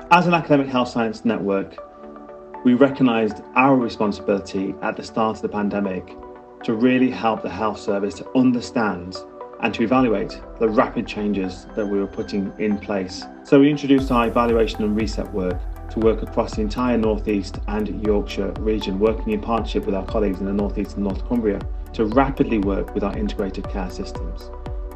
As an academic health science network, we recognised our responsibility at the start of the pandemic to really help the health service to understand and to evaluate the rapid changes that we were putting in place. So we introduced our evaluation and reset work to work across the entire North East and Yorkshire region, working in partnership with our colleagues in the North East and North Cumbria to rapidly work with our integrated care systems,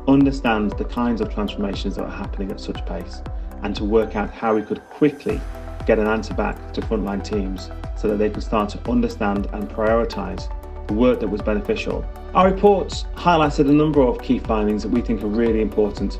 understand the kinds of transformations that are happening at such pace, and to work out how we could quickly get an answer back to frontline teams so that they could start to understand and prioritise the work that was beneficial. Our reports highlighted a number of key findings that we think are really important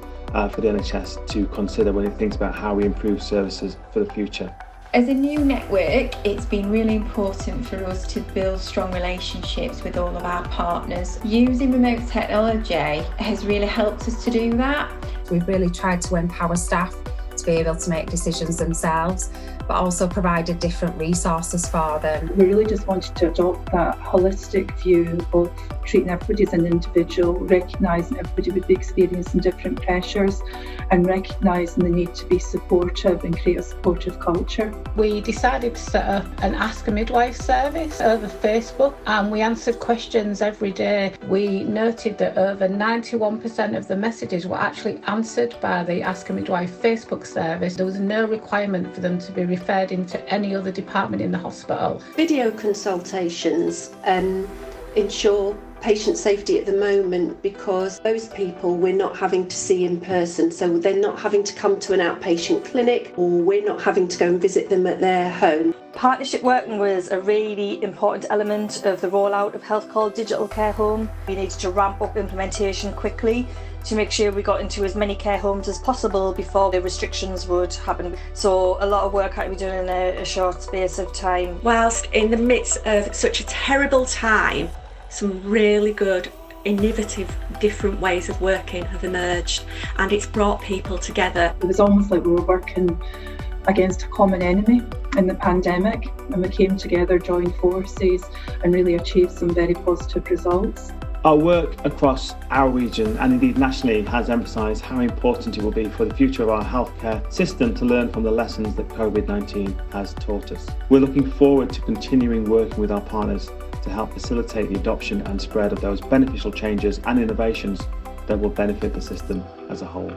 for the NHS to consider when it thinks about how we improve services for the future. As a new network, it's been really important for us to build strong relationships with all of our partners. Using remote technology has really helped us to do that. We've really tried to empower staff to be able to make decisions themselves, but also provided different resources for them. We really just wanted to adopt that holistic view of treating everybody as an individual, recognising everybody would be experiencing different pressures and recognising the need to be supportive and create a supportive culture. We decided to set up an Ask a Midwife service over Facebook, and we answered questions every day. We noted that over 91% of the messages were actually answered by the Ask a Midwife Facebook service. There was no requirement for them to be referred into any other department in the hospital. Video consultations ensure patient safety at the moment because those people we're not having to see in person, so they're not having to come to an outpatient clinic or we're not having to go and visit them at their home. Partnership working was a really important element of the rollout of Health Call Digital Care Home. We needed to ramp up implementation quickly to make sure we got into as many care homes as possible before the restrictions would happen. So a lot of work had to be done in a short space of time. Whilst in the midst of such a terrible time, some really good, innovative, different ways of working have emerged, and it's brought people together. It was almost like we were working against a common enemy in the pandemic, and we came together, joined forces, and really achieved some very positive results. Our work across our region and indeed nationally has emphasised how important it will be for the future of our healthcare system to learn from the lessons that COVID-19 has taught us. We're looking forward to continuing working with our partners to help facilitate the adoption and spread of those beneficial changes and innovations that will benefit the system as a whole.